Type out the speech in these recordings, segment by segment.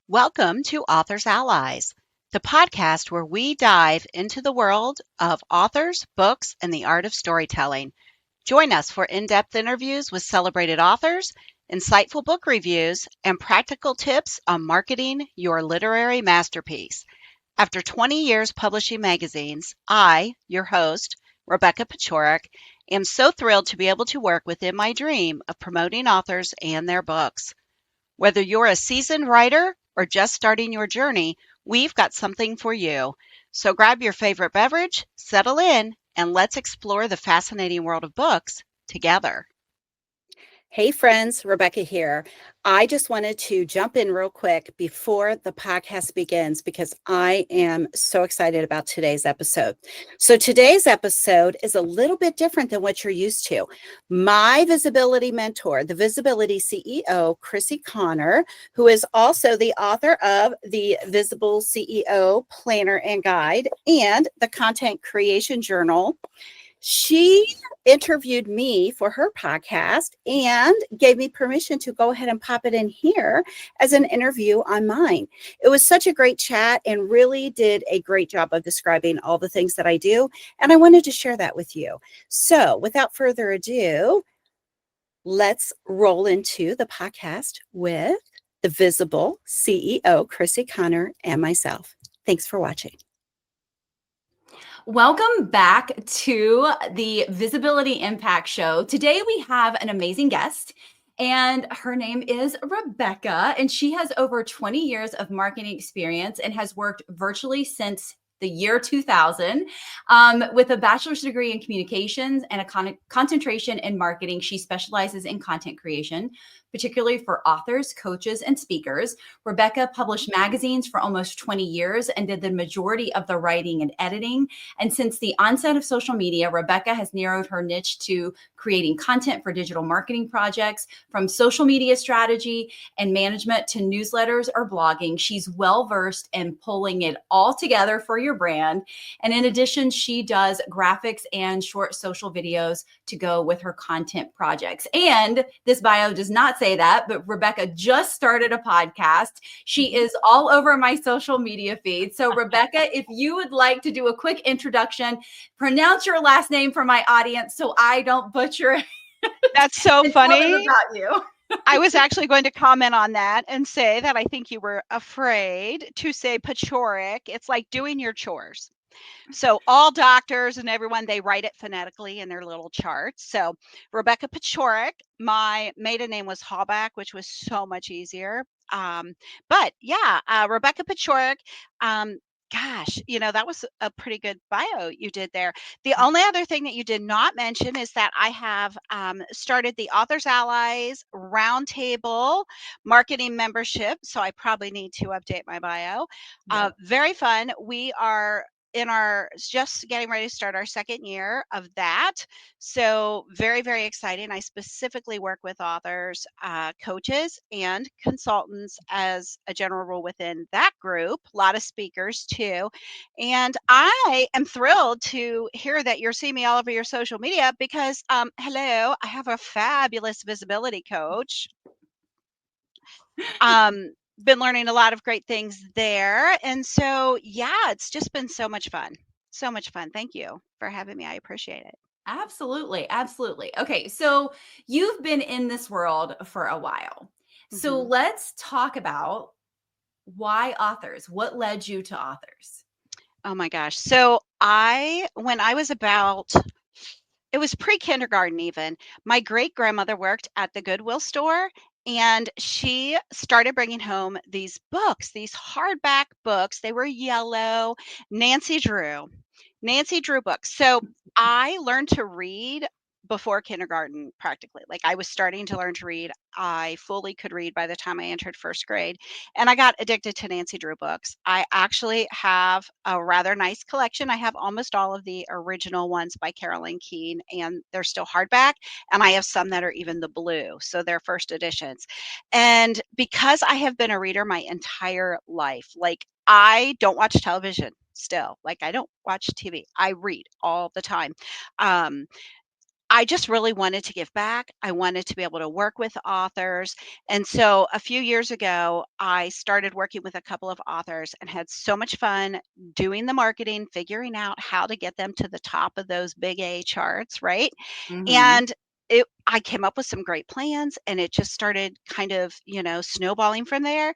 Welcome to Authors Allies, the podcast where we dive into the world of authors, books, and the art of storytelling. Join us for in-depth interviews with celebrated authors, insightful book reviews, and practical tips on marketing your literary masterpiece. After 20 years publishing magazines, I, your host, Rebecca Paciorek, am so thrilled to be able to work within my dream of promoting authors and their books. Whether you're a seasoned writer or just starting your journey, we've got something for you. So grab your favorite beverage, settle in, and let's explore the fascinating world of books together. Hey friends, Rebecca here. I just wanted to jump in real quick before the podcast begins because I am so excited about today's episode. So today's episode is a little bit different than what you're used to. My visibility mentor, the visibility CEO, Crissy Conner, who is also the author of the Visible CEO Planner and Guide and the Content Creation Journal, she interviewed me for her podcast and gave me permission to go ahead and pop it in here as an interview on mine. It was such a great chat and really did a great job of describing all the things that I do. And I wanted to share that with you. So without further ado, let's roll into the podcast with the Visible CEO, Crissy Conner, and myself. Thanks for watching. Welcome back to the Visibility Impact Show. Today we have an amazing guest, and her name is Rebecca, and she has over 20 years of marketing experience and has worked virtually since the year 2000 with a bachelor's degree in communications and a concentration in marketing. She specializes in content creation, particularly for authors, coaches, and speakers. Rebecca published magazines for almost 20 years and did the majority of the writing and editing. And since the onset of social media, Rebecca has narrowed her niche to creating content for digital marketing projects, from social media strategy and management to newsletters or blogging. She's well-versed in pulling it all together for your brand. And in addition, she does graphics and short social videos to go with her content projects. And this bio does not say that, but Rebecca just started a podcast. She is all over my social media feed. So Rebecca, if you would like to do a quick introduction, pronounce your last name for my audience so I don't butcher it. That's so funny. About you. I was actually going to comment on that and say that I think you were afraid to say Paciorek. It's like doing your chores. So all doctors and everyone, they write it phonetically in their little charts. So Rebecca Paciorek, my maiden name was Hallback, which was so much easier. But yeah, Rebecca Paciorek, gosh, that was a pretty good bio you did there. The only other thing that you did not mention is that I have started the Authors Allies Roundtable marketing membership. So I probably need to update my bio. Yeah. Very fun. We are just getting ready to start our second year of that. So very, very exciting. I specifically work with authors, coaches, and consultants as a general rule within that group. A lot of speakers too. And I am thrilled to hear that you're seeing me all over your social media because, hello, I have a fabulous visibility coach. Been learning a lot of great things there. And so, yeah, it's just been so much fun. So much fun. Thank you for having me. I appreciate it. Absolutely. Absolutely. Okay. So you've been in this world for a while. Mm-hmm. So let's talk about why authors. What led you to authors? Oh my gosh. So when I was it was pre-kindergarten even, my great-grandmother worked at the Goodwill store. And she started bringing home these books, these hardback books. They were yellow, Nancy Drew books. So I learned to read before kindergarten practically. Like I was starting to learn to read. I fully could read by the time I entered first grade. And I got addicted to Nancy Drew books. I actually have a rather nice collection. I have almost all of the original ones by Carolyn Keene, and they're still hardback. And I have some that are even the blue. So they're first editions. And because I have been a reader my entire life, like I don't watch television still. Like I don't watch TV. I read all the time. I just really wanted to give back. I wanted to be able to work with authors. And so a few years ago, I started working with a couple of authors and had so much fun doing the marketing, figuring out how to get them to the top of those big A charts, right? Mm-hmm. And I came up with some great plans and it just started kind of, snowballing from there.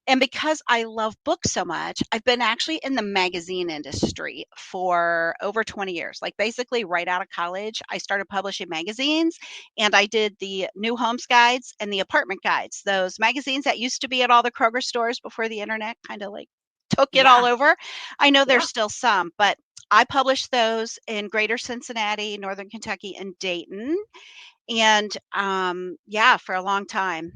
And because I love books so much, I've been actually in the magazine industry for over 20 years. Like basically right out of college, I started publishing magazines and I did the new homes guides and the apartment guides, those magazines that used to be at all the Kroger stores before the internet kind of like took it all Yeah. over. I know Yeah. there's still some, but I published those in Greater Cincinnati, Northern Kentucky, and Dayton. And yeah, for a long time.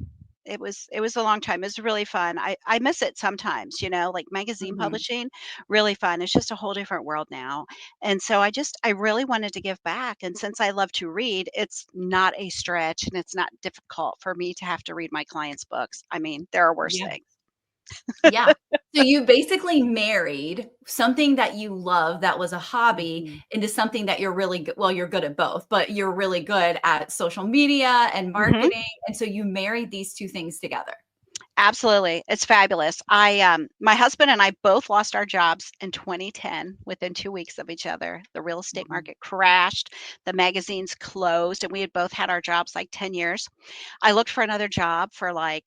It was a long time. It was really fun. I miss it sometimes, like magazine Mm-hmm. publishing, really fun. It's just a whole different world now. And so I really wanted to give back. And since I love to read, it's not a stretch and it's not difficult for me to have to read my clients' books. I mean, there are worse Yeah. things. Yeah. So you basically married something that you love that was a hobby Mhm. into something that you're really good. Well, you're good at both, but you're really good at social media and Mhm. marketing. And so you married these two things together. Absolutely. It's fabulous. My husband and I both lost our jobs in 2010 within 2 weeks of each other. The real estate Mhm. market crashed, the magazines closed, and we had both had our jobs like 10 years. I looked for another job for like,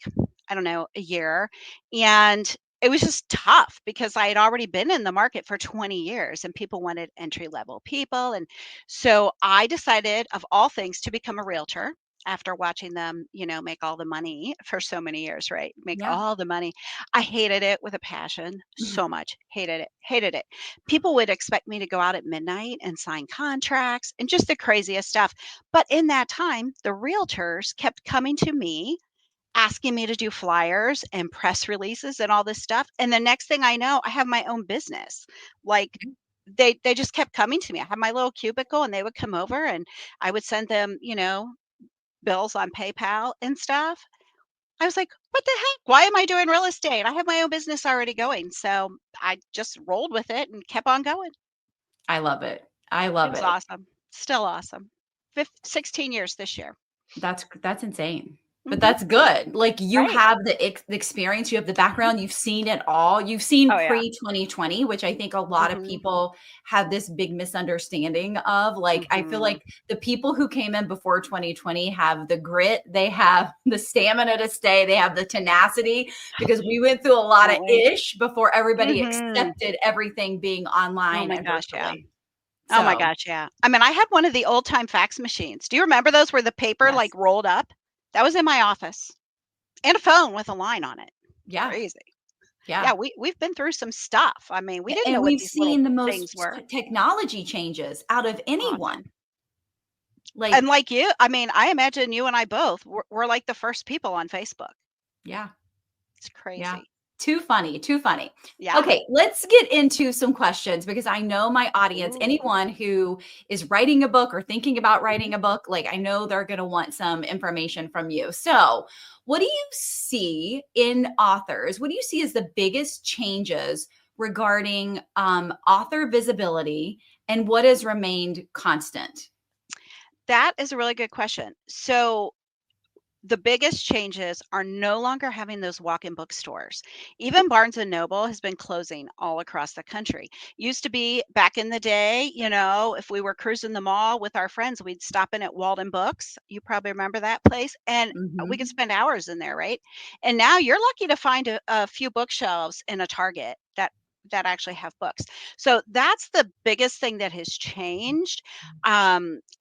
I don't know, a year, and it was just tough because I had already been in the market for 20 years and people wanted entry level people. And so I decided, of all things, to become a realtor after watching them, make all the money for so many years, right? Make Yeah. all the money. I hated it with a passion Mhm. so much. Hated it. Hated it. People would expect me to go out at midnight and sign contracts and just the craziest stuff. But in that time, the realtors kept coming to me asking me to do flyers and press releases and all this stuff. And the next thing I know, I have my own business. Like they just kept coming to me. I had my little cubicle and they would come over and I would send them, bills on PayPal and stuff. I was like, "What the heck? Why am I doing real estate? I have my own business already going." So I just rolled with it and kept on going. I love it. I It love was it. awesome. Still awesome. 16 years this year. That's insane. But Mhm. that's good. Like you Right. have the experience, you have the Mhm. background, you've seen it all. You've seen Oh, yeah. pre-2020, which I think a lot of Mhm. people have this big misunderstanding of. Like I feel Mhm. like the people who came in before 2020 have the grit, they have the stamina to stay, they have the tenacity because we went through a lot of Don't we? ish before everybody Mhm. accepted everything being Oh online my and gosh, yeah. virtually. Oh my So, gosh, yeah. I mean, I had one of the old time fax machines. Do you remember those where the paper like yes. rolled up? That was in my office. And a phone with a line on it. Yeah. Crazy. Yeah. Yeah, we've been through some stuff. I mean, we didn't know And what we've these little seen the things most were. technology changes out of anyone. Awesome. And Like, like you, I mean, I imagine you and I both were like the first people on Facebook. yeah, It's yeah. crazy. Too funny, too funny. Yeah. Okay, let's get into some questions because I know my audience, Ooh. anyone who is writing a book or thinking about Mhm. writing a book, like I know they're going to want some information from you. So, what do you see in authors? What do you see as the biggest changes regarding author visibility and what has remained constant? That is a really good question. So the biggest changes are no longer having those walk-in bookstores. Even Barnes and Noble has been closing all across the country. Used to be back in the day, if we were cruising the mall with our friends, we'd stop in at Walden Books. You probably remember that place, and we could Mhm. spend hours in there, right? And now you're lucky to find a few bookshelves in a Target that actually have books. So that's the biggest thing that has changed.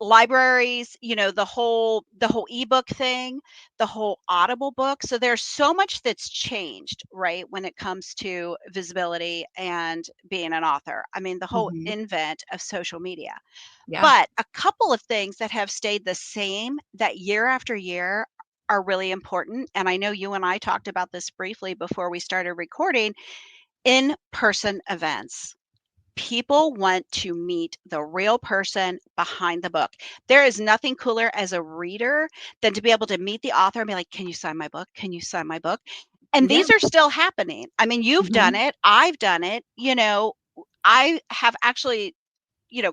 Libraries, the whole ebook thing, the whole Audible book. So there's so much that's changed, right, when it comes to visibility and being an author. I mean, the whole Mhm. invent of social media. Yeah. But a couple of things that have stayed the same that year after year are really important. And I know you and I talked about this briefly before we started recording. In person events. People want to meet the real person behind the book. There is nothing cooler as a reader than to be able to meet the author and be like, "Can you sign my book? Can you sign my book?" And Yeah. these are still happening. I mean, you've done Mhm. it. I've done it. I have actually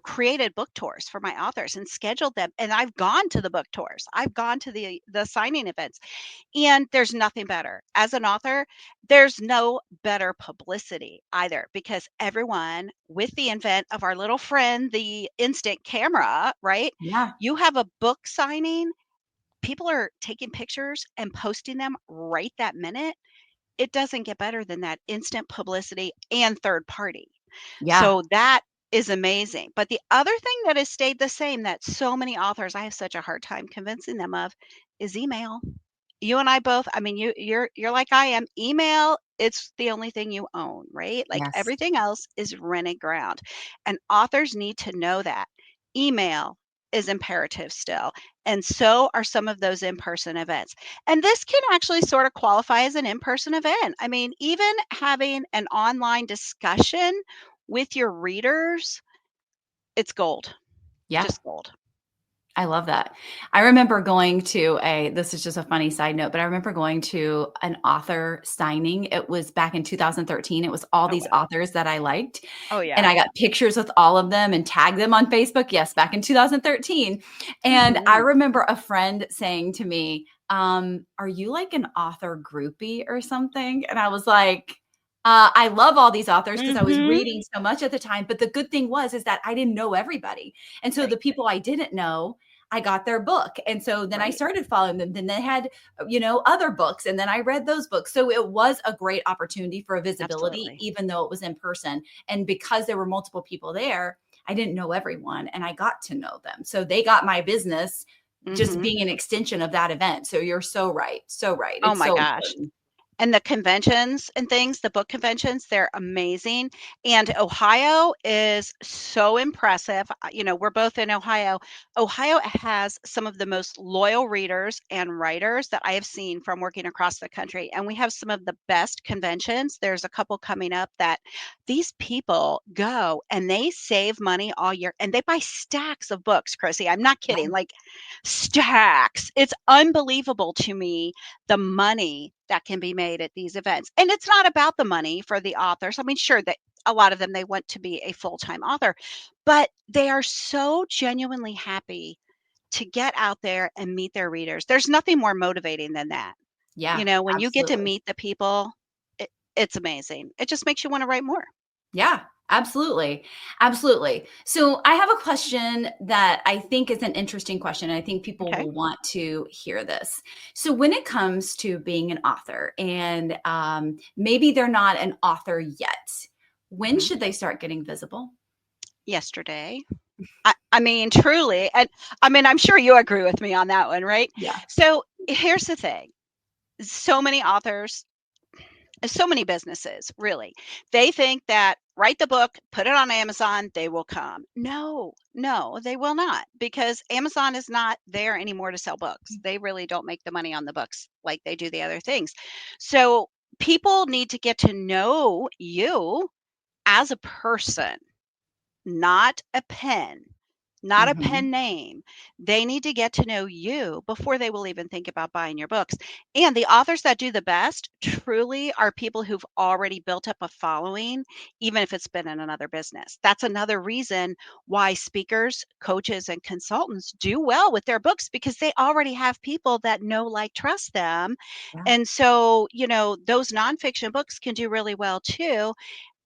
created book tours for my authors and scheduled them. And I've gone to the book tours. I've gone to the signing events. And there's nothing better. As an author, there's no better publicity either, because everyone, with the invent of our little friend, the instant camera, right? Yeah. You have a book signing, people are taking pictures and posting them right that minute. It doesn't get better than that instant publicity and third party. Yeah. So that is amazing. But the other thing that has stayed the same that so many authors, I have such a hard time convincing them of, is email. You and I both, I mean, you're like I am. Email, it's the only thing you own, right? Like Yes. everything else is rented ground. And authors need to know that. Email is imperative still. And so are some of those in-person events. And this can actually sort of qualify as an in-person event. I mean, even having an online discussion with your readers, it's gold. Yeah. Just gold. I love that. I remember going to this is just a funny side note, but I remember going to an author signing. It was back in 2013. It was all Oh, these wow. authors that I liked. Oh, And yeah. I got pictures with all of them and tagged them on Facebook. Yes, back in 2013. And I Mhm. remember a friend saying to me, are you like an author groupie or something? And I was like, I love all these authors because I was Mhm. reading so much at the time. But the good thing is that I didn't know everybody. And so Right, the people I didn't know, I got their book. And so then I right. started following them. Then they had, other books. And then I read those books. So it was a great opportunity for a visibility, Absolutely. even though it was in person. And because there were multiple people there, I didn't know everyone and I got to know them. So they got my business just Mhm. being an extension of that event. So you're so right. So right. Oh It's my so gosh. important. And the conventions and things, the book conventions, they're amazing. And Ohio is so impressive. We're both in Ohio. Ohio has some of the most loyal readers and writers that I have seen from working across the country. And we have some of the best conventions. There's a couple coming up that these people go and they save money all year and they buy stacks of books, Chrissy. I'm not Yeah. kidding, like stacks. It's unbelievable to me the money that can be made at these events. And it's not about the money for the authors. I mean, sure that a lot of them they want to be a full-time author, but they are so genuinely happy to get out there and meet their readers. There's nothing more motivating than that. Yeah, When you get to absolutely. meet the people, it's amazing. It just makes you want to write more. Yeah, absolutely. Absolutely. So I have a question that I think is an interesting question. I think people Okay. will want to hear this. So when it comes to being an author and maybe they're not an author yet, when Mhm. should they start getting visible? Yesterday. I mean, truly. And I mean, I'm sure you agree with me on that one, right? Yeah. So here's the thing. So many authors, so many businesses, really, they think that write the book, put it on Amazon, they will come. No, no, they will not, because Amazon is not there anymore to sell books. They really don't make the money on the books like they do the other things. So people need to get to know you as a person, not a pen, not a Mhm. pen name. They need to get to know you before they will even think about buying your books. And the authors that do the best truly are people who've already built up a following, even if it's been in another business. That's another reason why speakers, coaches, and consultants do well with their books, because they already have people that know, like, trust them. Yeah. And so, those nonfiction books can do really well too.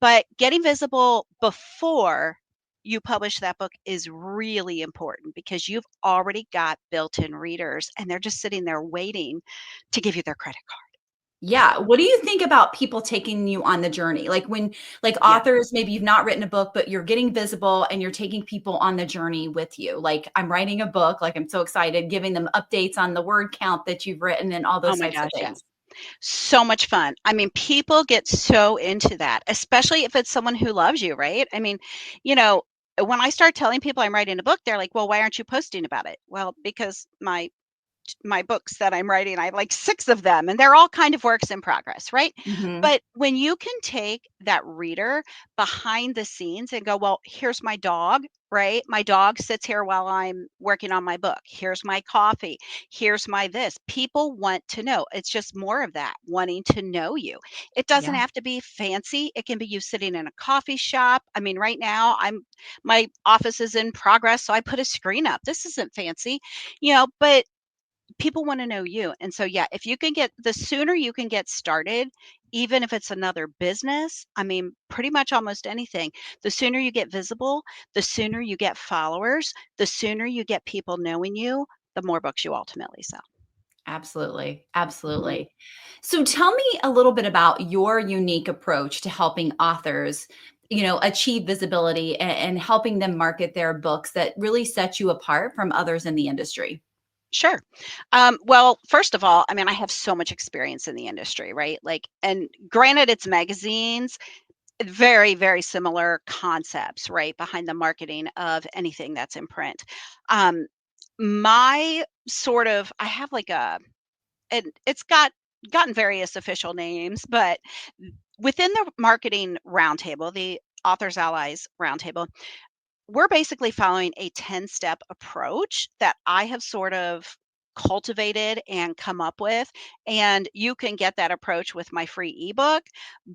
But getting visible before you publish that book is really important, because you've already got built-in readers and they're just sitting there waiting to give you their credit card. Yeah. What do you think about people taking you on the journey? Like when, like Yeah. authors, maybe you've not written a book, but you're getting visible and you're taking people on the journey with you. Like I'm writing a book, like I'm so excited, giving them updates on the word count that you've written and all Oh those my types of gosh, yeah. things. So much fun. I mean, people get so into that, especially if it's someone who loves you, right? I mean, you know, when I start telling people I'm writing a book, they're like, "Well, why aren't you posting about it?" Well, because my my books that I'm writing. I have like 6 of them, and they're all kind of works in progress, right? Mhm. But when you can take that reader behind the scenes and go, well, here's my dog, right? My dog sits here while I'm working on my book. Here's my coffee. Here's my this. People want to know. It's just more of that, wanting to know you. It doesn't Yeah. have to be fancy. It can be you sitting in a coffee shop. I mean, right now my office is in progress, so I put a screen up. This isn't fancy, but people want to know you. And so, yeah, if you can the sooner you can get started, even if it's another business, I mean, pretty much almost anything, the sooner you get visible, the sooner you get followers, the sooner you get people knowing you, the more books you ultimately sell. Absolutely. Mhm. Absolutely. So tell me a little bit about your unique approach to helping authors, achieve visibility and helping them market their books that really set you apart from others in the industry. Sure. Well, first of all, I mean, I have so much experience in the industry, right? Like, and granted, it's magazines, very, very similar concepts, right, behind the marketing of anything that's in print. Um, my I have like and it's gotten various official names, but within the marketing roundtable, the Authors Allies Roundtable, we're basically following a 10-step approach that I have sort of cultivated and come up with. And you can get that approach with my free ebook.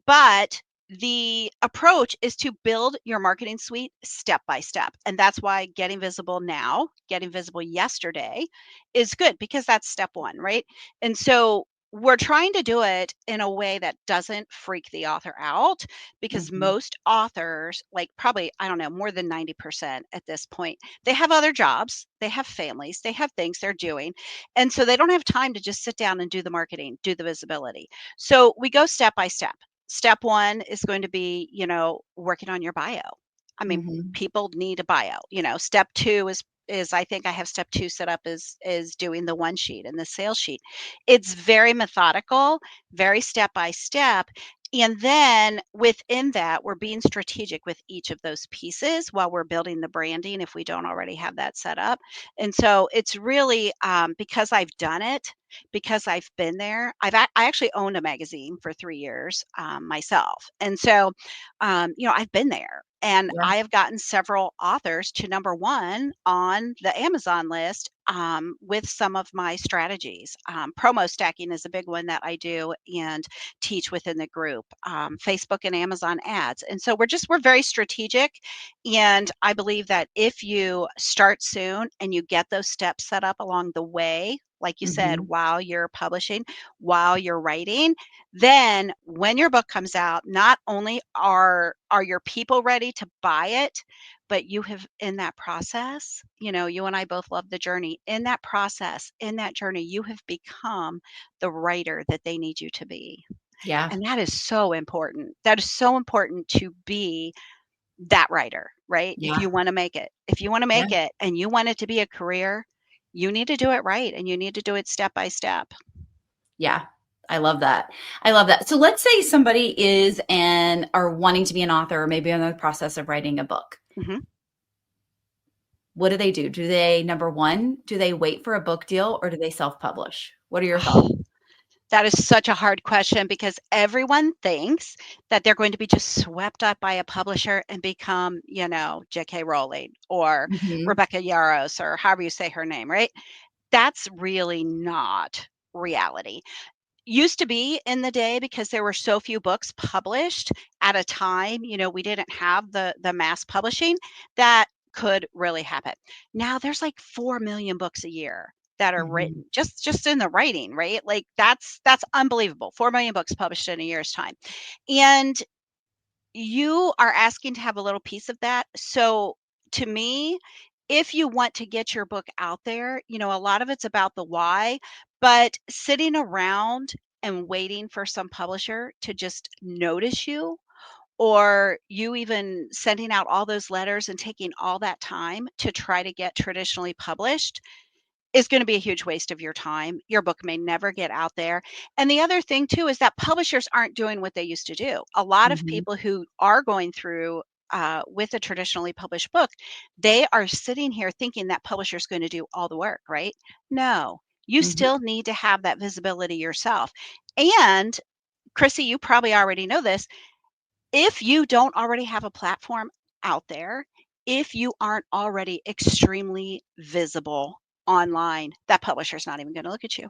But the approach is to build your marketing suite step by step. And that's why getting visible now, getting visible yesterday is good because that's step one, right? And so we're trying to do it in a way that doesn't freak the author out because Mhm. most authors, like probably, I don't know, more than 90% at this point, they have other jobs, they have families, they have things they're doing. And so they don't have time to just sit down and do the marketing, do the visibility. So we go step by step. Step one is going to be, working on your bio. I mean, Mhm. people need a bio. Step two is I think I have step two set up is doing the one sheet and the sales sheet. It's very methodical, very step by step. And then within that, we're being strategic with each of those pieces while we're building the branding if we don't already have that set up. And so it's really because I've done it, because I've been there. I actually owned a magazine for 3 years myself. And so, I've been there. And Yeah. I have gotten several authors to number one on the Amazon list with some of my strategies. Promo stacking is a big one that I do and teach within the group. Facebook and Amazon ads, and so we're very strategic. And I believe that if you start soon and you get those steps set up along the way, like you said, Mhm. while you're publishing, while you're writing, then when your book comes out, not only are your people ready to buy it, but you have in that process, you and I both love the journey. In that process, in that journey, you have become the writer that they need you to be. Yeah. And that is so important. That is so important to be that writer, right? If Yeah. you want to make it. If you want to Yeah. make it and you want it to be a career, you need to do it right and you need to do it step by step. Yeah. I love that. I love that. So let's say somebody is and are wanting to be an author or maybe in the process of writing a book. Mhm. What do they do? Do they, number one, do they wait for a book deal or do they self-publish? What are your thoughts? Oh, that is such a hard question because everyone thinks that they're going to be just swept up by a publisher and become, J.K. Rowling or Mhm. Rebecca Yarros or however you say her name, right? That's really not reality. Used to be in the day because there were so few books published at a time, we didn't have the mass publishing that could really happen. Now there's like 4 million books a year that are Mhm. written just in the writing, right? Like that's unbelievable. 4 million books published in a year's time. And you are asking to have a little piece of that. So to me, if you want to get your book out there, a lot of it's about the why, but sitting around and waiting for some publisher to just notice you, or you even sending out all those letters and taking all that time to try to get traditionally published is going to be a huge waste of your time. Your book may never get out there. And the other thing too is that publishers aren't doing what they used to do. A lot of Mhm. people who are going through with a traditionally published book, they are sitting here thinking that publisher's going to do all the work, right? No, You Mhm. still need to have that visibility yourself. And Crissy, you probably already know this. If you don't already have a platform out there, if you aren't already extremely visible online, that publisher's not even going to look at you.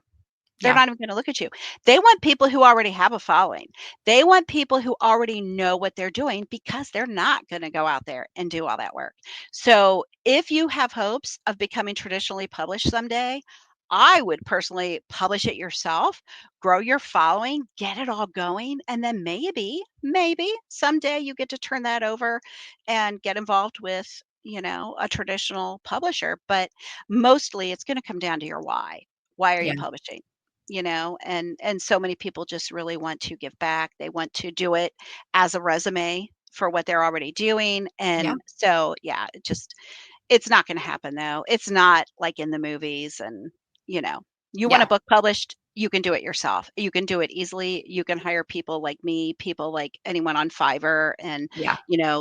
They're Yeah. not even gonna look at you. They want people who already have a following. They want people who already know what they're doing because they're not gonna go out there and do all that work. So, if you have hopes of becoming traditionally published someday, I would personally publish it yourself, grow your following, get it all going, and then maybe someday you get to turn that over and get involved with, a traditional publisher, but mostly it's gonna come down to your why. Why are you Yeah. publishing? And so many people just really want to give back. They want to do it as a resume for what they're already doing. Yeah. And so, yeah, it's not going to happen though. It's not like in the movies. And, you know, you want a Yeah. book published, you can do it yourself. You can do it easily. You can hire people like me, people like anyone on Fiverr, and, Yeah.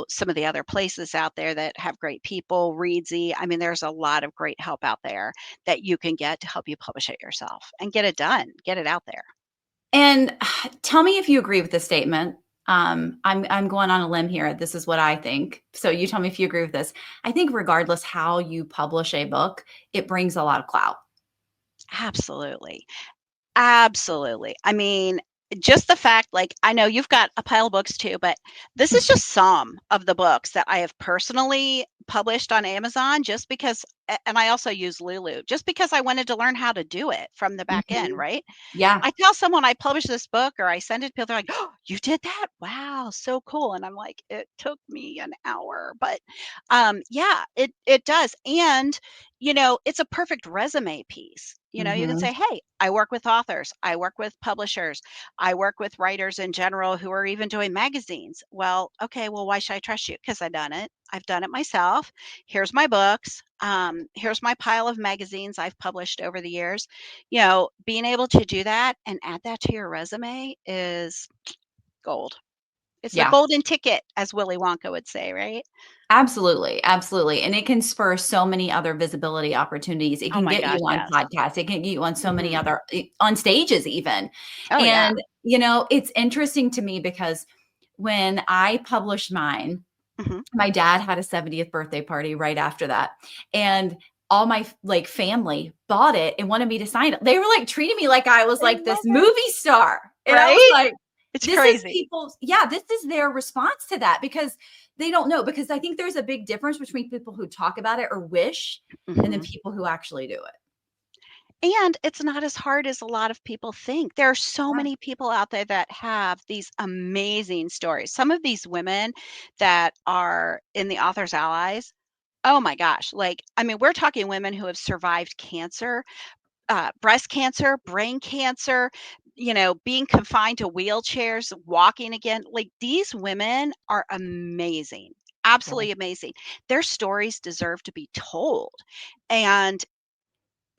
some of the other places out there that have great people, Readsy. I mean, there's a lot of great help out there that you can get to help you publish it yourself and get it done, get it out there. And tell me if you agree with this statement. I'm going on a limb here. This is what I think. So you tell me if you agree with this. I think regardless how you publish a book, it brings a lot of clout. Absolutely. Absolutely. I mean, just the fact, like, I know you've got a pile of books too, but this is just some of the books that I have personally published on Amazon just because, and I also use Lulu, just because I wanted to learn how to do it from the back end, Mhm. right? Yeah. I tell someone I published this book or I send it to people, they're like, "Oh, you did that? Wow, so cool." And I'm like, "It took me an hour." But yeah, it does. And it's a perfect resume piece. You can Mhm. say, "Hey, I work with authors, I work with publishers, I work with writers in general who are even doing magazines." Well, okay, well, why should I trust you? Because I've done it. I've done it myself. Here's my books. Here's my pile of magazines I've published over the years. Being able to do that and add that to your resume is gold. It's the Yeah. golden ticket, as Willy Wonka would say, right? Absolutely, absolutely, and it can spur so many other visibility opportunities. It Oh can my get you gosh, on yes. podcasts, it can get you on so many Mhm. other on stages even, Oh, yeah. and, it's interesting to me because when I published mine, Mhm. my dad had a 70th birthday party right after that, and all my, like, family bought it and wanted me to sign it. They were, like, treating me like I was, I like, this love it. movie star, and I was Right? like, It's this is crazy. people's yeah, this is their response to that because they don't know because I think there's a big difference between people who talk about it or wish and then Mhm. people who actually do it. And it's not as hard as a lot of people think. There are so Yeah. many people out there that have these amazing stories. Some of these women that are in the Authors Allies, oh my gosh, like, I mean, we're talking women who have survived cancer, breast cancer, brain cancer, being confined to wheelchairs, walking again. Like, these women are amazing, Yeah. absolutely amazing. Their stories deserve to be told. And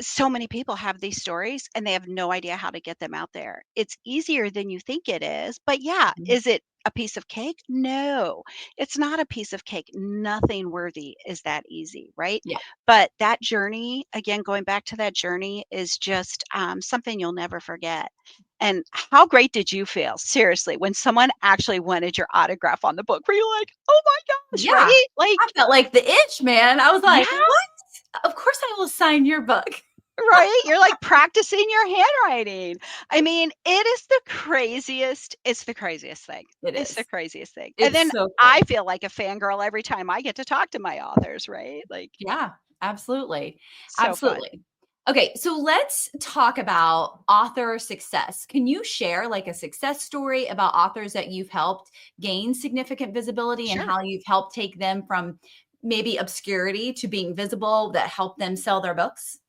so many people have these stories and they have no idea how to get them out there. It's easier than you think it is. But yeah, Mhm. is it a piece of cake? No, it's not a piece of cake. Nothing worthy is that easy, right? Yeah. But that journey, again, going back to that journey, is just something you'll never forget. And how great did you feel, seriously, when someone actually wanted your autograph on the book? Were you like, oh my gosh, Yeah. right? I Like, felt like the itch, man. I was yeah. like, "What? Of course I will sign your book." Right? You're, like, practicing your handwriting. I mean, it's the craziest thing. It It's the is. craziest thing. And It's then so I cool. feel like a fangirl every time I get to talk to my authors, right? Like, Yeah, absolutely. so fun. Absolutely. Okay, so let's talk about author success. Can you share like a success story about authors that you've helped gain significant visibility and Sure. how you've helped take them from maybe obscurity to being visible that helped them sell their books?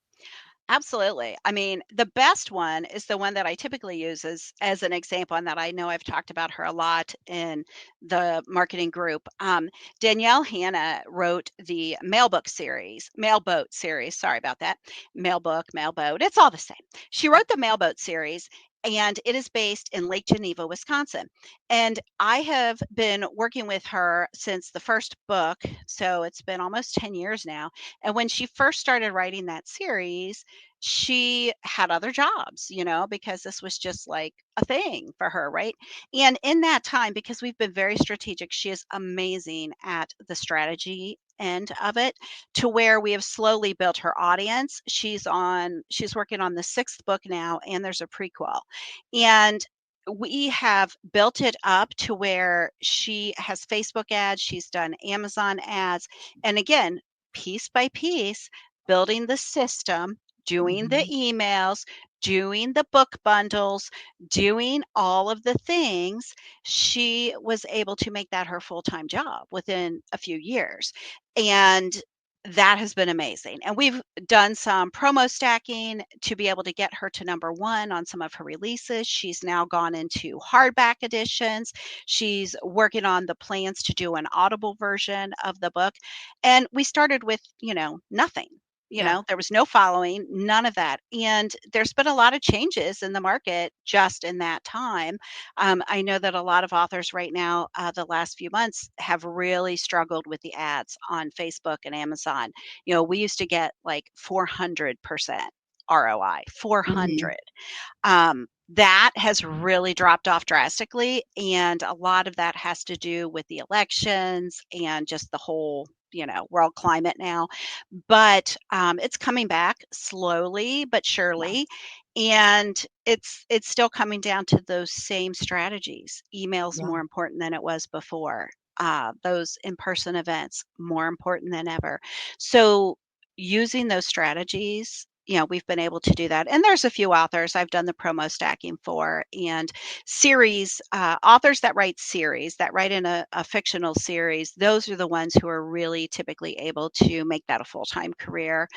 Absolutely. I mean, the best one is the one that I typically use as an example, and that I know I've talked about her a lot in the marketing group. Danielle Hanna wrote the Mailboat series. Sorry about that. Mailboat. It's all the same. She wrote the Mailboat series, and it is based in Lake Geneva, Wisconsin. And I have been working with her since the first book, so it's been almost 10 years now. And when she first started writing that series, she had other jobs, because this was just like a thing for her, right? And in that time, because we've been very strategic, she is amazing at the strategy end of it, to where we have slowly built her audience. She's working on the 6th book now, and there's a prequel. And we have built it up to where she has Facebook ads, she's done Amazon ads, and again, piece by piece, building the system, doing the emails, doing the book bundles, doing all of the things. She was able to make that her full-time job within a few years. And that has been amazing. And we've done some promo stacking to be able to get her to #1 on some of her releases. She's now gone into hardback editions. She's working on the plans to do an Audible version of the book. And we started with, nothing. Yeah. There was no following, none of that. And there's been a lot of changes in the market just in that time. I know that a lot of authors right now, the last few months, have really struggled with the ads on Facebook and Amazon. We used to get like 400% ROI, 400. That has really dropped off drastically. And a lot of that has to do with the elections and just the whole, world climate now. But it's coming back slowly but Yeah. surely. And it's still coming down to those same strategies. Email's Yeah. more important than it was before. Those in-person events more important than ever. So using those strategies, we've been able to do that. And there's a few authors I've done the promo stacking for, and series authors that write in a fictional series. Those are the ones who are really typically able to make that a full-time career.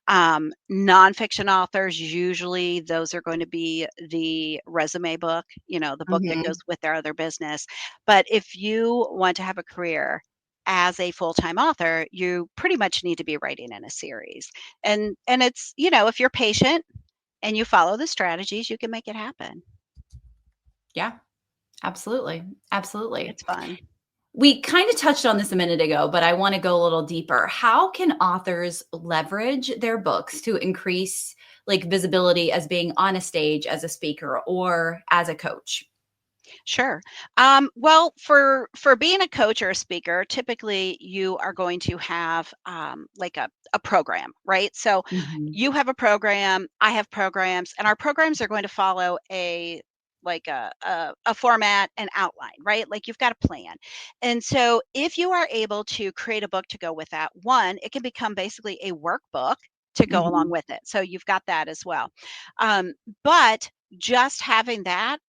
Nonfiction authors, usually those are going to be the resume book, the book that goes with their other business. But if you want to have a career as a full-time author, you pretty much need to be writing in a series. And it's, if you're patient and you follow the strategies, you can make it happen. Yeah. Absolutely. Absolutely. It's fun. We kind of touched on this a minute ago, but I want to go a little deeper. How can authors leverage their books to increase like visibility as being on a stage as a speaker or as a coach? Sure. Well, for being a coach or a speaker, typically you are going to have like a program, right? So Mhm. you have a program, I have programs, and our programs are going to follow a format, an outline, right? Like you've got a plan. And so if you are able to create a book to go with that, one, it can become basically a workbook to go along Mhm. with it. So you've got that as well. Um, but just having that,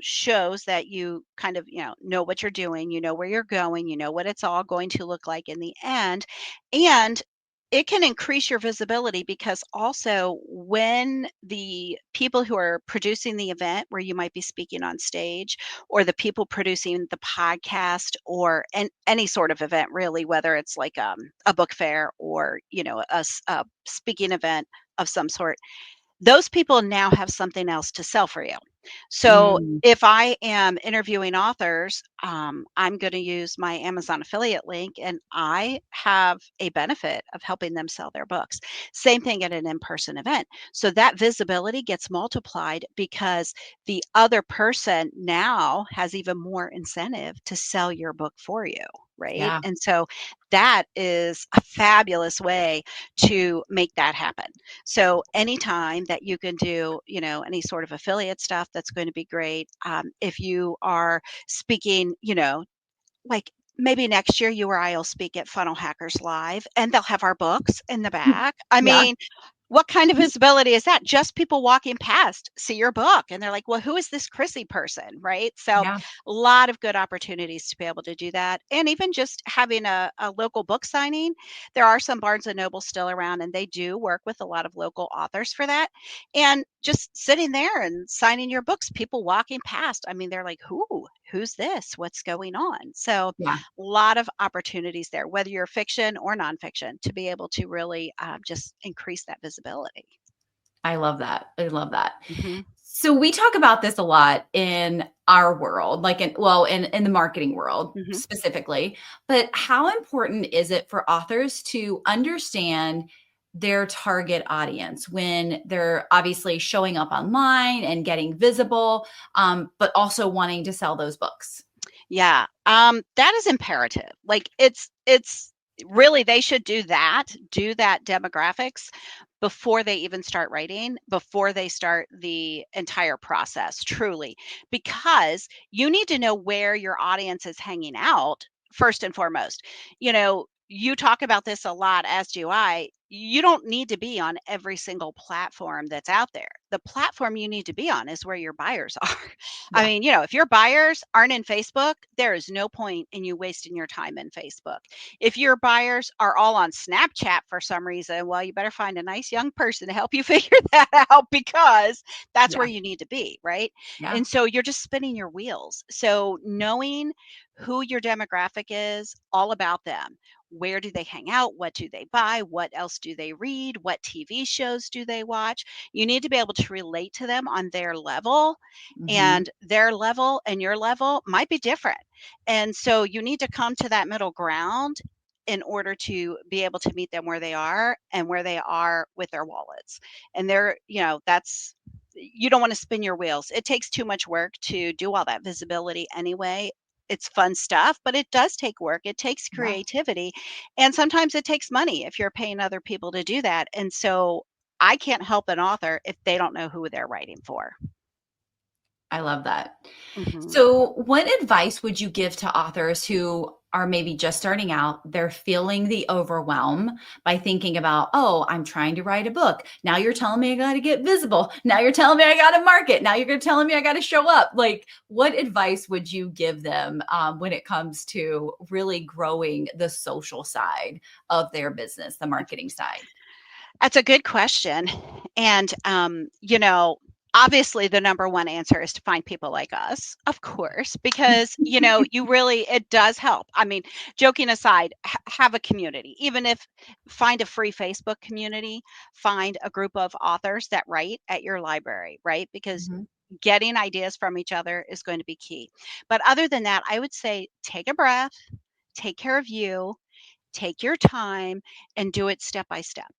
shows that you kind of, know what you're doing, where you're going, what it's all going to look like in the end. And it can increase your visibility, because also when the people who are producing the event where you might be speaking on stage, or the people producing the podcast, or any sort of event really, whether it's like a book fair, or a speaking event of some sort, those people now have something else to sell for you. So Mm. if I am interviewing authors, I'm going to use my Amazon affiliate link, and I have a benefit of helping them sell their books. Same thing at an in-person event. So that visibility gets multiplied, because the other person now has even more incentive to sell your book for you, right? Yeah. And so that is a fabulous way to make that happen. So anytime that you can do, any sort of affiliate stuff, that's going to be great. If you are speaking, like maybe next year you or I will speak at Funnel Hackers Live, and they'll have our books in the back. I Yeah. mean, what kind of visibility is that? Just people walking past see your book, and they're like, well, who is this Crissy person, right? So Yeah. a lot of good opportunities to be able to do that. And even just having a local book signing. There are some Barnes and Noble still around, and they do work with a lot of local authors for that. And just sitting there and signing your books, people walking past, I mean, they're like, who's this? What's going on? So Yeah. a lot of opportunities there, whether you're fiction or nonfiction, to be able to really just increase that visibility. I love that. I love that. Mhm. So we talk about this a lot in our world, like in the marketing world Mhm. specifically. But how important is it for authors to understand their target audience when they're obviously showing up online and getting visible, but also wanting to sell those books? Yeah, that is imperative. Like it's really they should do that demographics before they even start writing, before they start the entire process, truly, because you need to know where your audience is hanging out first and foremost. You talk about this a lot, as do I. You don't need to be on every single platform that's out there. The platform you need to be on is where your buyers are. I Yeah. mean, if your buyers aren't in Facebook, there is no point in you wasting your time in Facebook. If your buyers are all on Snapchat for some reason, well, you better find a nice young person to help you figure that out, because that's where Yeah. you need to be, right? Yeah. And so you're just spinning your wheels. So knowing who your demographic is, all about them. Where do they hang out? What do they buy? What else do they read? What TV shows do they watch? You need to be able to relate to them on their level, Hmm. and their level and your level might be different. And so you need to come to that middle ground in order to be able to meet them where they are and where they are with their wallets. And that's, you don't want to spin your wheels. It takes too much work to do all that visibility anyway. It's fun stuff, but it does take work. It takes Yeah. creativity. And sometimes it takes money if you're paying other people to do that. And so I can't help an author if they don't know who they're writing for. I love that. Mhm. So, what advice would you give to authors who are maybe just starting out? They're feeling the overwhelm by thinking about, oh, I'm trying to write a book. Now you're telling me I got to get visible. Now you're telling me I got to market. Now you're telling me I got to show up. Like, what advice would you give them when it comes to really growing the social side of their business, the marketing side? That's a good question. And, obviously the number one answer is to find people like us, of course, because, it does help. I mean, joking aside, have a community, even if find a free Facebook community, find a group of authors that write at your library, right? Because Mhm. getting ideas from each other is going to be key. But other than that, I would say take a breath, take care of you, take your time, and do it step by step,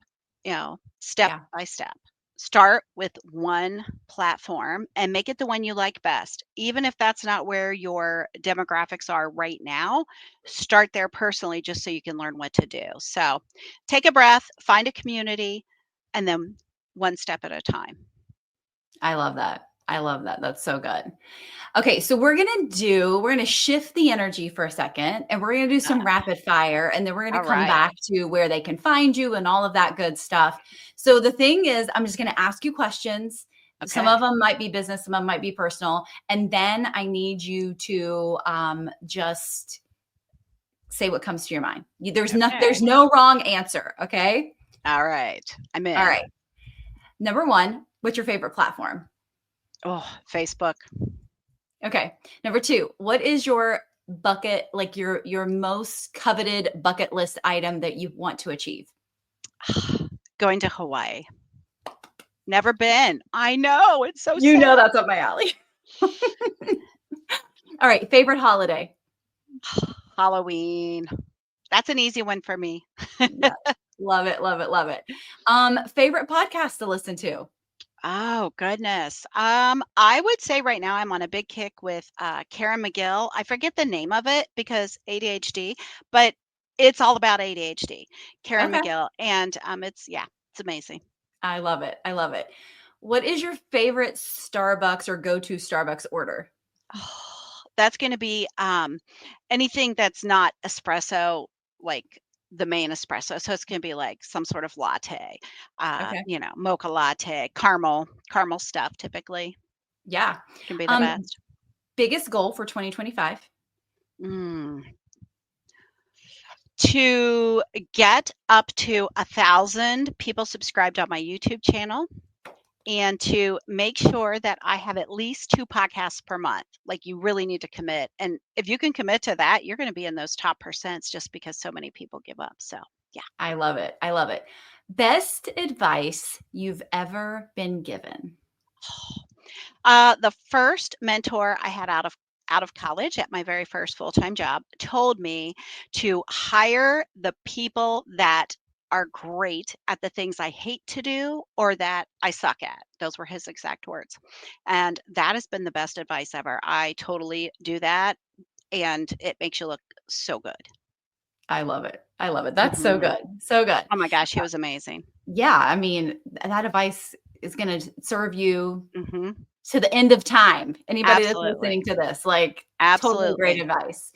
step Yeah. by step. Start with one platform and make it the one you like best. Even if that's not where your demographics are right now, start there personally just so you can learn what to do. So take a breath, find a community, and then one step at a time. I love that. I love that. That's so good. Okay, so we're gonna shift the energy for a second and we're gonna do some rapid fire and then we're gonna All come right. back to where they can find you and all of that good stuff. So the thing is, I'm just gonna ask you questions. Some Okay. of them might be business, some of them might be personal. And then I need you to just say what comes to your mind. There's Okay. no wrong answer. Okay. All right. I'm All in. right. Number one, what's your favorite platform? Oh, Facebook. Okay. Number two, what is your bucket, like your most coveted bucket list item that you want to achieve? Going to Hawaii. Never been. I know. It's so You sad. know that's up my alley. All right. Favorite holiday? Halloween. That's an easy one for me. Yeah. Love it. Love it. Love it. Favorite podcast to listen to? Oh, goodness. I would say right now I'm on a big kick with Karen McGill. I forget the name of it because ADHD, but it's all about ADHD. Karen Okay. McGill. And it's amazing. I love it. I love it. What is your favorite Starbucks or go-to Starbucks order? That's going to be anything that's not espresso, like the main espresso. So it's going to be like some sort of latte, Okay. mocha latte, caramel stuff typically Yeah. can be the Um, best. biggest goal for 2025? Mm. To get up to 1,000 people subscribed on my YouTube channel, and to make sure that I have at least 2 podcasts per month. Like, you really need to commit. And if you can commit to that, you're going to be in those top percents just because so many people give up. So, yeah. I love it. I love it. Best advice you've ever been given? The first mentor I had out of college at my very first full-time job told me to hire the people that are great at the things I hate to do or that I suck at. Those were his exact words. And that has been the best advice ever. I totally do that, and it makes you look so good. I love it. I love it. That's so Mhm. good. So good. Oh my gosh, he was amazing. Yeah, I mean, that advice is going to serve you Mhm. to the end of time. Anybody that's Absolutely. listening to this, like, totally great Absolutely. advice.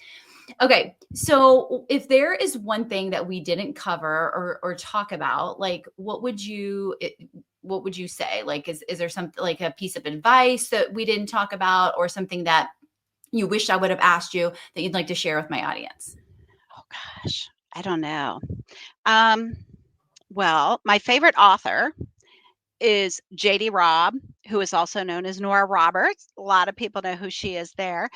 Okay, so if there is one thing that we didn't cover or talk about, like, what would you say? Like, is there something like a piece of advice that we didn't talk about, or something that you wish I would have asked you that you'd like to share with my audience? Oh gosh, I don't know. Um, well, my favorite author is JD Robb, who is also known as Nora Roberts. A lot of people know who she is there.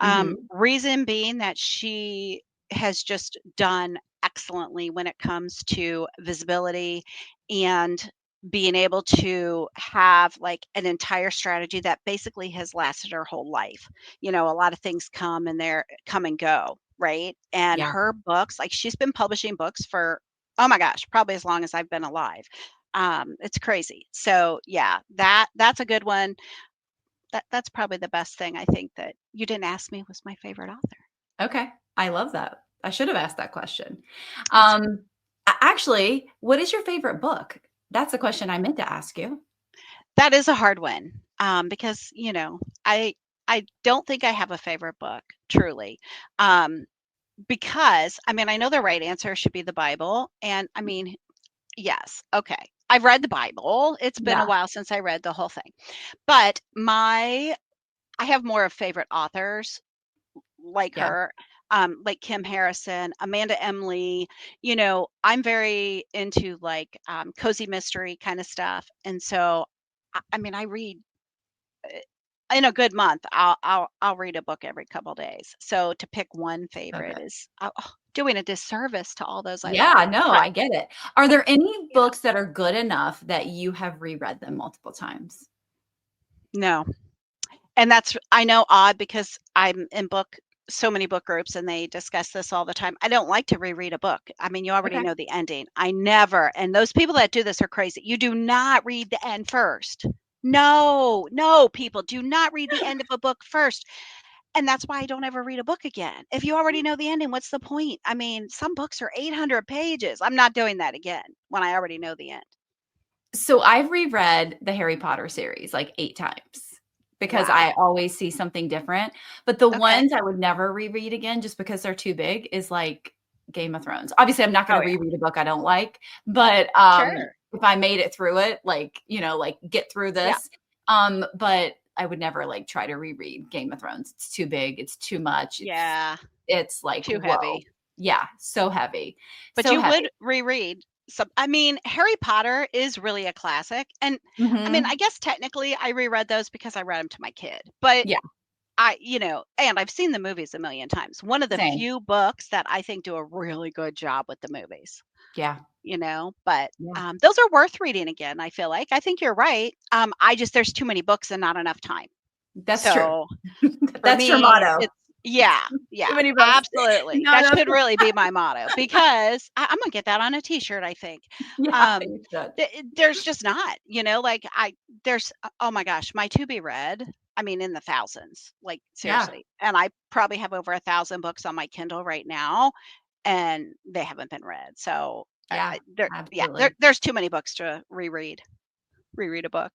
Mhm. Reason being that she has just done excellently when it comes to visibility and being able to have like an entire strategy that basically has lasted her whole life. You know, a lot of things come and they're come and go, right? And Yeah. her books, like she's been publishing books for, oh my gosh, probably as long as I've been alive. It's crazy. So yeah, that's a good one. That's probably the best thing I think that you didn't ask me was my favorite author. Okay. I love that. I should have asked that question. It's Actually, what is your favorite book? That's the question I meant to ask you. that is a hard one, because you know I don't think I have a favorite book truly, um, because I mean I know the right answer should be the Bible, and I mean yes, okay, I've read the Bible. It's been a Yeah. while since I read the whole thing, but I have more of favorite authors like Yeah. her, like Kim Harrison, Amanda Emily. You know, I'm very into like cozy mystery kind of stuff, and so I mean, I read in a good month. I'll read a book every couple days. So to pick one So favorite good. is doing a disservice to all those I love. Yeah, no, But I get it. Are there any you know, books that are good enough that you have reread them multiple times? no, and that's I know odd because I'm in so many book groups and they discuss this all the time. I don't like to reread a book. I mean, you already Okay. know the ending. I never, and those people that do this are crazy. You do not read the end first. No, no, people do not read the end of a book first. And that's why I don't ever read a book again. If you already know the ending, what's the point? I mean, some books are 800 pages. I'm not doing that again when I already know the end. So I've reread the Harry Potter series like 8 times because Wow. I always see something different. But the Okay. ones I would never reread again just because they're too big is like Game of Thrones. Obviously, I'm not Oh gonna yeah. reread a book I don't like, but, Sure. if I made it through it, like, like, get through Yeah. this, but I would never, like, try to reread Game of Thrones. It's too big, it's too much, Yeah. it's like, Too whoa. heavy. Yeah, so heavy, But so you heavy. would reread some. I mean, Harry Potter is really a classic. And I mean, I Mhm. guess technically I reread those because I read them to my kid. But Yeah, you know, and I've seen the movies a million times. One of the same. few books that I think do a really good job with the movies, Yeah, you know, but yeah. those are worth reading again, I feel like. I think you're right. I just there's too many books and not enough time. That's true. So for That's your me, motto. it's yeah, yeah, Too many books. absolutely. Not That enough. should really be my motto because I'm gonna get that on a t-shirt, I think. Yeah, Um, you should. there's just not, you know, like there's oh my gosh, my to be read, I mean in the thousands, like Yeah, seriously. And I probably have over 1,000 books on my Kindle right now and they haven't been read. So yeah, yeah, absolutely. there's too many books to reread a book.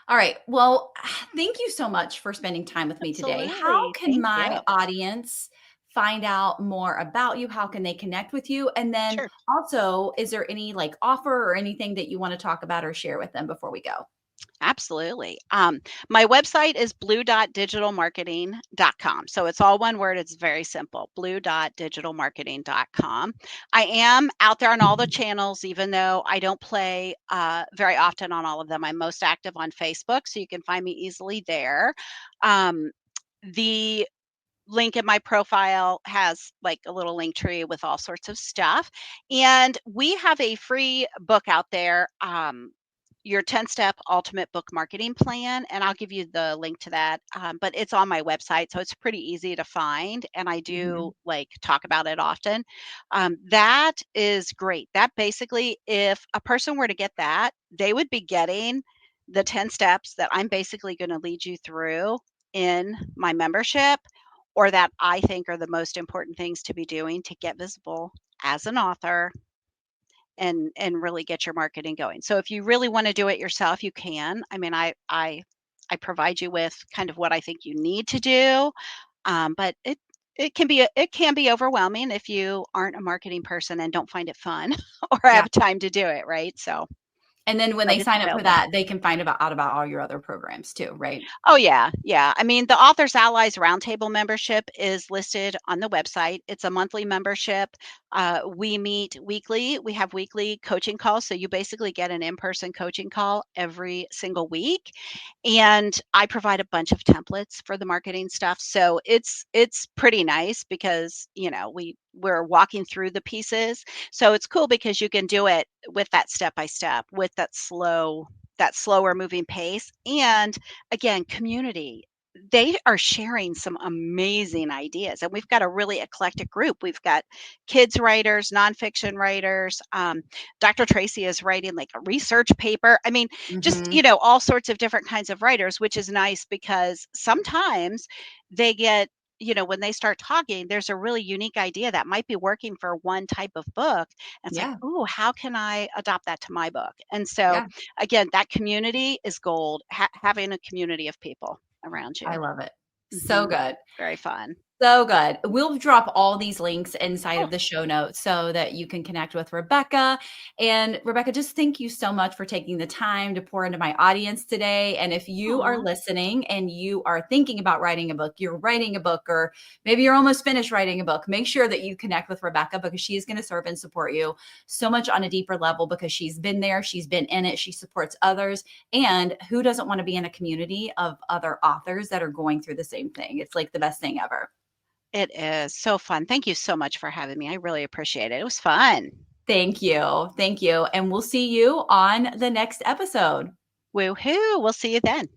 All right. Well, thank you so much for spending time with me today. How Absolutely. can Thank you. my audience find out more about you? How can they connect with you? And then Sure. also, is there any like offer or anything that you want to talk about or share with them before we go? Absolutely. My website is blue.digitalmarketing.com. So it's all one word. It's very simple. Blue.digitalmarketing.com. I am out there on all the channels, even though I don't play very often on all of them. I'm most active on Facebook, so you can find me easily there. Um, the link in my profile has like a little link tree with all sorts of stuff. And we have a free book out there. your 10-step ultimate book marketing plan, and I'll give you the link to that. But it's on my website, so it's pretty easy to find, and I do like talk about it often. That is great. That basically, if a person were to get that, they would be getting the 10 steps that I'm basically going to lead you through in my membership, or that I think are the most important things to be doing to get visible as an author and really get your marketing going. So if you really want to do it yourself, you can. I mean, I provide you with kind of what I think you need to do, but it can be overwhelming if you aren't a marketing person and don't find it fun or Yeah. have time to do it, right? So And then when but they it's sign up for available. that, they can find out about all your other programs too, right? Oh, yeah, yeah. I mean, the Authors Allies Roundtable membership is listed on the website. It's a monthly membership. We meet weekly. We have weekly coaching calls. So you basically get an in-person coaching call every single week. And I provide a bunch of templates for the marketing stuff. So it's pretty nice because, you know, we're walking through the pieces. So it's cool because you can do it with that step by step, with that slower moving pace. And again, community. They are sharing some amazing ideas, and we've got a really eclectic group. We've got kids writers, nonfiction writers. Dr. Tracy is writing like a research paper. I mean, just all sorts of different kinds of writers, which is nice because sometimes they get when they start talking, there's a really unique idea that might be working for one type of book. And it's like, Yeah. oh, how can I adopt that to my book? And so, Yeah. again, that community is gold. Having a community of people around you. I love it. So good. Very fun. So good. We'll drop all these links inside Oh, of the show notes so that you can connect with Rebecca. And Rebecca, just thank you so much for taking the time to pour into my audience today. And if you are aw. listening and you are thinking about writing a book, you're writing a book, or maybe you're almost finished writing a book, make sure that you connect with Rebecca because she is going to serve and support you so much on a deeper level because she's been there, she's been in it, she supports others. And who doesn't want to be in a community of other authors that are going through the same thing? It's like the best thing ever. It is so fun. Thank you so much for having me. I really appreciate it. It was fun. Thank you. Thank you. And we'll see you on the next episode. Woohoo. We'll see you then.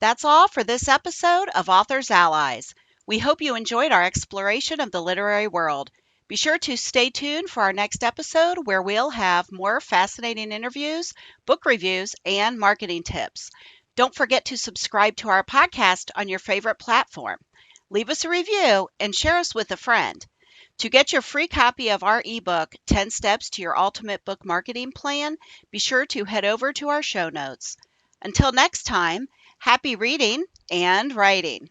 That's all for this episode of Authors Allies. We hope you enjoyed our exploration of the literary world. Be sure to stay tuned for our next episode where we'll have more fascinating interviews, book reviews, and marketing tips. Don't forget to subscribe to our podcast on your favorite platform. Leave us a review and share us with a friend. To get your free copy of our ebook, 10 Steps to Your Ultimate Book Marketing Plan, be sure to head over to our show notes. Until next time, happy reading and writing.